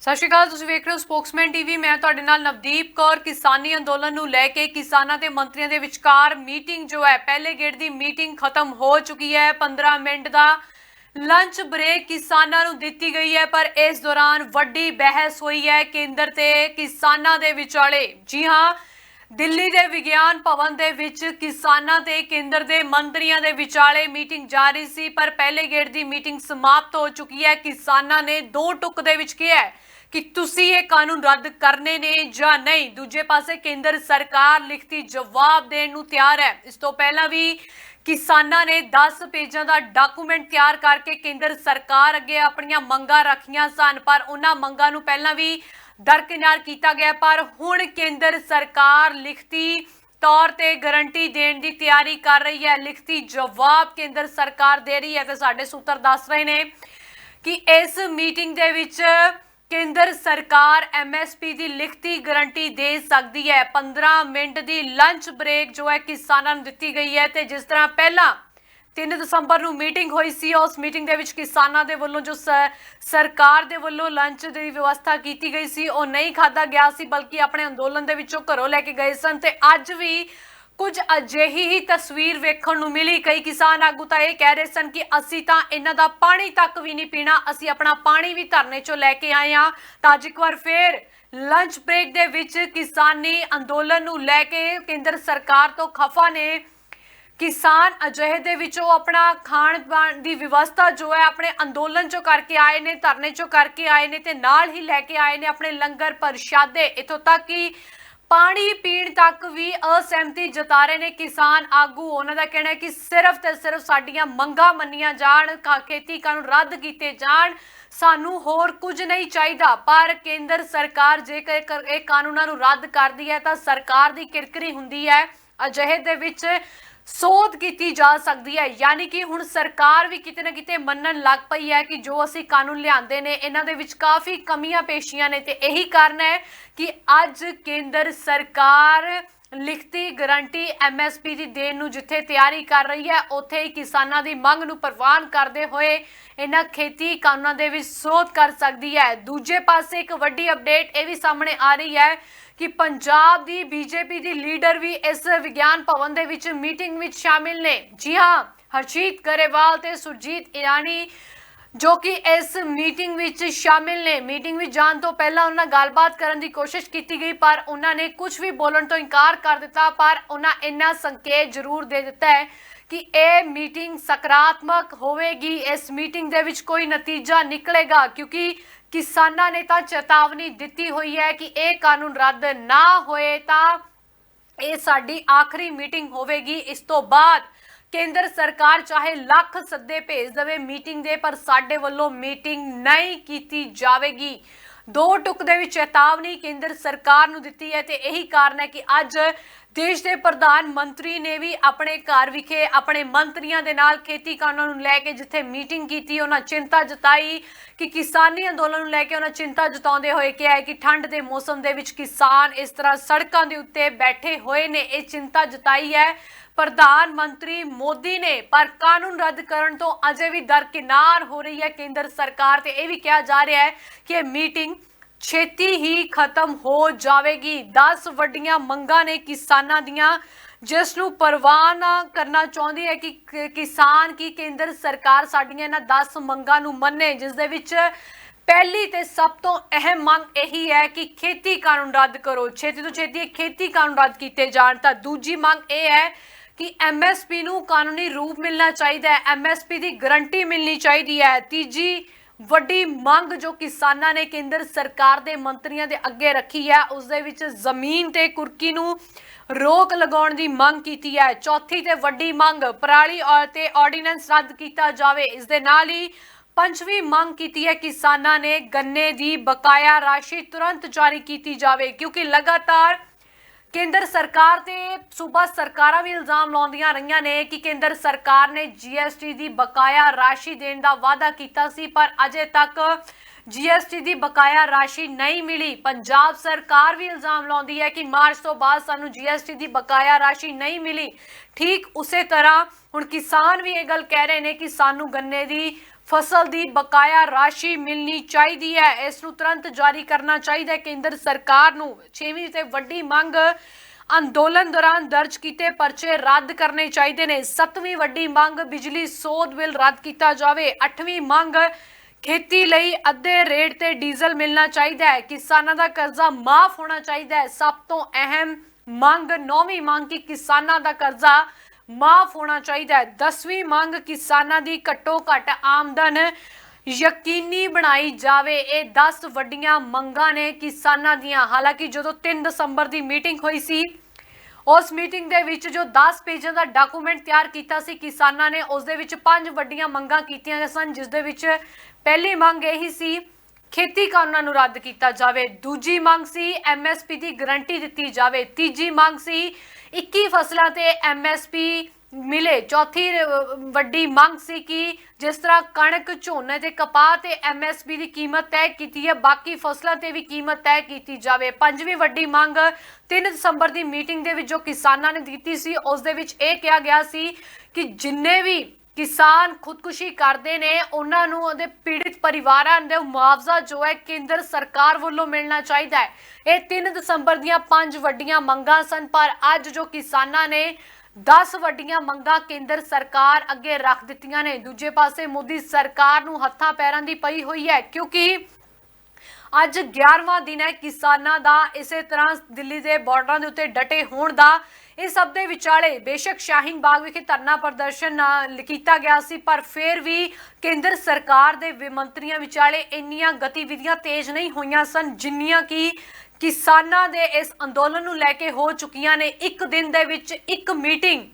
ਸਤਿ ਸ਼੍ਰੀ ਅਕਾਲ। ਤੁਸੀਂ ਵੇਖ ਰਹੇ ਹੋ ਸਪੋਕਸਮੈਨ ਟੀਵੀ। ਮੈਂ ਤੁਹਾਡੇ ਨਾਲ ਨਵਦੀਪ ਕੌਰ। ਕਿਸਾਨੀ ਅੰਦੋਲਨ ਨੂੰ ਲੈ ਕੇ ਕਿਸਾਨਾਂ ਤੇ ਮੰਤਰੀਆਂ ਦੇ ਵਿਚਕਾਰ ਮੀਟਿੰਗ ਜੋ ਹੈ, ਪਹਿਲੇ ਗੇੜ ਦੀ ਮੀਟਿੰਗ ਖਤਮ ਹੋ ਚੁੱਕੀ ਹੈ। 15 ਮਿੰਟ ਦਾ ਲੰਚ ਬ੍ਰੇਕ ਕਿਸਾਨਾਂ ਨੂੰ ਦਿੱਤੀ ਗਈ ਹੈ, ਪਰ ਇਸ ਦੌਰਾਨ ਵੱਡੀ ਬਹਿਸ ਹੋਈ ਹੈ ਕੇਂਦਰ ਤੇ ਕਿਸਾਨਾਂ ਦੇ ਵਿਚਾਲੇ। ਜੀ ਹਾਂ, ਦਿੱਲੀ ਦੇ ਵਿਗਿਆਨ ਭਵਨ ਦੇ ਵਿੱਚ ਕਿਸਾਨਾਂ ਤੇ ਕੇਂਦਰ ਦੇ ਮੰਤਰੀਆਂ ਦੇ ਵਿਚਾਲੇ ਮੀਟਿੰਗ ਜਾਰੀ ਸੀ, ਪਰ ਪਹਿਲੇ ਗੇੜ ਦੀ ਮੀਟਿੰਗ ਸਮਾਪਤ ਹੋ ਚੁੱਕੀ ਹੈ। ਕਿਸਾਨਾਂ ਨੇ ਦੋ ਟੁਕ ਦੇ ਵਿੱਚ ਕਿਹਾ ਹੈ कि तुसी ये कानून रद्द करने ने या नहीं। दूजे पासे केंद्र सरकार लिखती जवाब देने नूं तैयार है। इस तो पहला भी किसानां ने 10 पेजां दा डॉकूमेंट तैयार करके केंद्र सरकार अगे अपनियां मंगां रखियां सन, पर उन्हां मंगां नूं पहलां भी दरकिनार किया गया। पर हुण केंद्र सरकार लिखती तौर ते गारंटी देने की तैयारी कर रही है। लिखती जवाब केंद्र सरकार दे रही है। तो साडे सूत्र दस रहे हैं कि इस मीटिंग दे विच केंद्र सरकार MSP की लिखती गारंटी दे सकती है। 15 मिनट की लंच ब्रेक जो है किसानों को दी गई है। तो जिस तरह पहला 3 दसंबर को मीटिंग हुई सी, उस मीटिंग दे विच किसानों के वलों जो सरकार के वलों लंच की व्यवस्था की गई सी, वो नहीं खाधा गया सी, बल्कि अपने अंदोलन दे विचों घरों लैके गए सन। ते अज भी कुछ अजिही ही तस्वीर वेखण नूं मिली। कई किसान आगू तो यह कह रहे सन कि असी तो इन्हां दा पानी तक भी नहीं पीना, असी अपना पानी भी धरने चों लैके आए हाँ। तो अज एक बार फिर लंच ब्रेक दे विच किसानी अंदोलन नूं लैके केंद्र सरकार तो खफा ने। किसान अजिहे दे विचों अपना खाण पाण की व्यवस्था जो है अपने अंदोलन चों करके आए ने, धरने चों करके आए ने, ते नाल ही लैके आए ने अपने लंगर प्रशादे। इत्थों तक कि पानी पीण तक भी असहमति जता रहे ने किसान आगू। उन्हां दा कहना है कि सिर्फ ते सिर्फ साडियां मंगां मन्नियां जाण, खेती कानून रद्द कीते जाण, सानू होर कुछ नहीं चाहिदा। पर केंद्र सरकार जेकर इह कानूनां नूं रद्द करदी है तां सरकार दी किरकिरी हुंदी है। अजिहे दे विच सोध की जा सकती है। यानी कि हुण सरकार भी किते ना किते मनन लग पई है कि जो असी कानून लिआंदे ने इन्हां दे विच काफ़ी कमियां पेशियां ने। ते यही कारण है कि अज केंद्र सरकार लिखती गारंटी MSP की देण नूं जिथे तैयारी कर रही है, उत्थे ही किसानां दी मंग नूं प्रवान करदे होए इन्हां खेती कानूनां दे विच सोध कर सकती है। दूजे पासे एक वड्डी अपडेट ये भी सामने आ रही है कि पंजाब दी BJP दी लीडर भी इस विज्ञान भवन दे विच मीटिंग विच शामिल ने। जी हाँ, हरजीत गरेवाल ते सुरजीत ईरानी जो कि इस मीटिंग विच शामिल ने। मीटिंग विच जाण तो पहला उन्हां गलबात करन दी कोशिश की गई, पर उन्होंने कुछ भी बोलण तो इनकार कर दिता। पर उन्हां इन्ना संकेत जरूर दे दिता है कि यह मीटिंग सकारात्मक होवेगी, इस मीटिंग दे विच कोई नतीजा निकलेगा, क्योंकि किसानां ने तां चेतावनी दिती हुई है कि यह कानून रद्द ना होए तां यह साडी आखिरी मीटिंग होवेगी। इस तो बाद केंद्र सरकार चाहे लख सद्दे भेज देवे मीटिंग दे, पर साडे वल्लों मीटिंग नहीं की जाएगी। दो टुक दे विच चेतावनी केंद्र सरकार नूं दिती है। ते यही कारण है कि अज देश के प्रधानमंत्री ने भी अपने घर विखे अपने मंत्रियों के नाल खेती कानून नूं लैके जिथे मीटिंग की, उन्होंने चिंता जताई कि किसानी अंदोलन नूं लैके उन्होंने चिंता जताउंदे होए कहा है कि ठंड के मौसम दे विच किसान इस तरह सड़कों के उत्ते बैठे हुए ने। ये चिंता जताई है प्रधानमंत्री मोदी ने। पर कानून रद्द करने तो अजे भी दरकिनार हो रही है केंद्र सरकार। ते यह भी कहा जा रहा है कि मीटिंग छेती ही खत्म हो जाएगी। 10 वड्डियां मंगां ने किसानां दियां, जिसनूं परवान करना चाहती है कि किसान की केंद्र सरकार साडियां इन्हां 10 मंगां नूं मन्ने, जिस दे विच पहली ते सब तो अहम मंग यही है कि खेती कानून रद्द करो, छेती तो छेती खेती कानून रद्द किए जाण। तां दूजी मंग यह है कि MSP नूं कानूनी रूप मिलना चाहिए है, MSP की गारंटी मिलनी चाहिए है। तीजी वड्डी मंग जो किसानां ने केंद्र सरकार के मंत्रियों के अगे रखी है, उस दे विच जमीन ते कुरकी नूं रोक लगाउण दी मंग की है। चौथी ते वड्डी मंग पराली ते ऑर्डीनेंस रद्द किया जाए। इस दे नाल ही पंजवीं मंग की है किसानां ने गन्ने की बकाया राशि तुरंत जारी की जाए, क्योंकि लगातार केंद्र सरकार ते सूबा सरकारां भी इल्जाम लाउंदियां रहियां ने कि केंद्र सरकार ने GST की बकाया राशि देने का वादा किया सी, पर अजे तक GST की बकाया राशि नहीं मिली। पंजाब सरकार भी इल्जाम लाउंदी है कि मार्च तो बाद सानू GST की बकाया राशि नहीं मिली। ठीक उस तरह हुण किसान भी ये गल कह रहे हैं कि सानू गन्ने की फसल ਦੀ ਬਕਾਇਆ ਰਾਸ਼ੀ ਮਿਲਣੀ ਚਾਹੀਦੀ ਹੈ। ਇਸ ਨੂੰ ਤੁਰੰਤ ਜਾਰੀ ਕਰਨਾ ਚਾਹੀਦਾ ਹੈ ਕੇਂਦਰ ਸਰਕਾਰ ਨੂੰ। 6ਵੀਂ ਤੇ ਵੱਡੀ ਮੰਗ ਅੰਦੋਲਨ ਦੌਰਾਨ ਦਰਜ ਕੀਤੇ ਪਰਚੇ ਰੱਦ ਕਰਨੇ ਚਾਹੀਦੇ ਨੇ। 7ਵੀਂ ਵੱਡੀ ਮੰਗ ਬਿਜਲੀ ਸੋਧ ਬਿੱਲ ਰੱਦ ਕੀਤਾ ਜਾਵੇ। 8ਵੀਂ ਮੰਗ खेती लई अद्धे रेट ते डीजल मिलना चाहिए है। किसानों का कर्जा माफ होना चाहिए है। सब तो अहम मंग 9वीं मंग की किसानों का कर्जा माफ होना चाहिए है। 10वीं मंग किसानों की घट्टो घट आमदन यकीनी बनाई जावे। ये 10 वड्डियां मंगां ने किसानों दियां। हालांकि जो 3 दसंबर की मीटिंग हुई सी उस मीटिंग दे विच जो 10 पेजां का डॉकूमेंट तैयार किया सी किसानों ने, उस दे विच 5 वड्डियां मंगां कीतियां सन, जिस दे विच पहली मंग यही सी खेती कानूनां नूं रद्द किया जावे। दूजी मंग सी MSP की गारंटी दी जावे। तीजी मंग सी 21 फसलों ते MSP मिले। चौथी वड्डी मंग सी कि जिस तरह कणक झोने ते कपाह ते MSP की कीमत तय की है, बाकी फसलों ते भी कीमत तय की जावे। पंजवीं वड्डी मंग 3 दसंबर की मीटिंग दे विच जो किसानों ने दी सी उस दे विच यह कहा गया सी कि जिन्ने भी किसान खुदकुशी करते हैं उन्होंने पीड़ित परिवारों के मुआवजा जो है केंद्र सरकार वालों मिलना चाहिए है। ये 3 दसंबर दियां 5 वड्डियां मंगां सन, पर अज जो किसानों ने 10 वड्डियां मंगां केंद्र सरकार अगे रख दित्तियां ने। दूजे पासे मोदी सरकार नूं हत्थां पैरां दी पई हुई है, क्योंकि अज 11वां दिन है किसानों का इस तरह दिल्ली के बॉर्डर के उत्ते डटे होने का। इस सब के विचाले बेशक शाहीन बाग विखे धरना प्रदर्शन किया गया सी, पर फिर भी केंद्र सरकार के मंत्रियों विचाले इन्नियां गतिविधियां तेज नहीं हुई सन जिन्नियां कि किसानों के इस अंदोलन नूं लैके हो चुकियां ने। एक दिन दे विच एक मीटिंग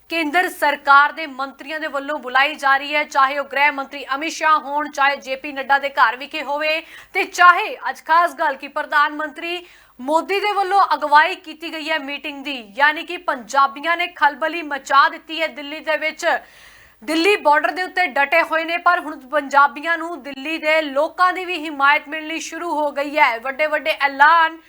केंद्र सरकार के मंत्रियों के वलों बुलाई जा रही है, चाहे वह गृह मंत्री अमित शाह होण, चाहे JP नड्डा के घर विखे होवे, ते चाहे अज खास गल कि प्रधानमंत्री मोदी के वलों अगवाई की गई है मीटिंग की। यानी कि पंजाबियों ने खलबली मचा दी है दिल्ली दे विच। दिल्ली बॉर्डर के उत्ते डटे हुए ने, पर हुण पंजाबियों नूं दिल्ली के लोगों की भी हिमायत मिलनी शुरू हो गई है। वड्डे वड्डे ऐलान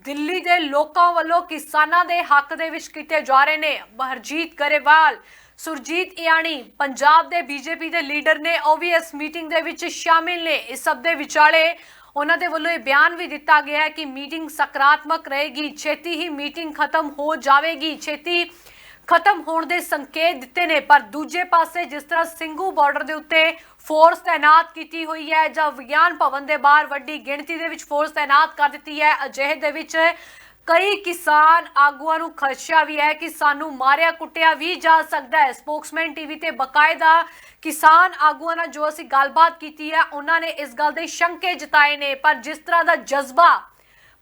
दिल्ली के लोगों वालों किसानों के हक दे विच कीते जा रहे ने। हरजीत गरेवाल, सुरजीत इयाणी, पंजाब के BJP के लीडर ने वह भी इस मीटिंग दे विच शामिल ने। इस सब दे विचाले उन्होंने वालों बयान भी दिता गया है कि मीटिंग सकारात्मक रहेगी, छेती ही मीटिंग खत्म हो जाएगी, छेती खत्म होने के संकेत दिते ने। पर दूजे पासे जिस तरह सिंघू बॉर्डर के उत्ते फोर्स तैनात की हुई है, जब विज्ञान भवन के बाहर वड्डी गिणती दे विच फोर्स तैनात कर दी है, अजिहे दे विच कई किसान आगुआं नूं खदशा भी है कि सानू मारिया कुटिया भी जा सकता है। स्पोक्समैन TV ते बकायदा किसान आगुआं नाल जो असीं गलबात कीती है उन्होंने इस गल दे शंके जताए ने, पर जिस तरह का जज्बा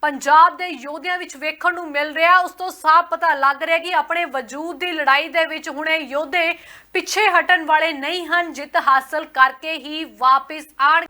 पंजाब के योद्धियां विच वेखण नूं मिल रहा उस तो साफ पता लग रहा कि अपने वजूद की लड़ाई दे विच हुण योद्धे पिछे हटण वाले नहीं हैं। जित हासिल करके ही वापस आण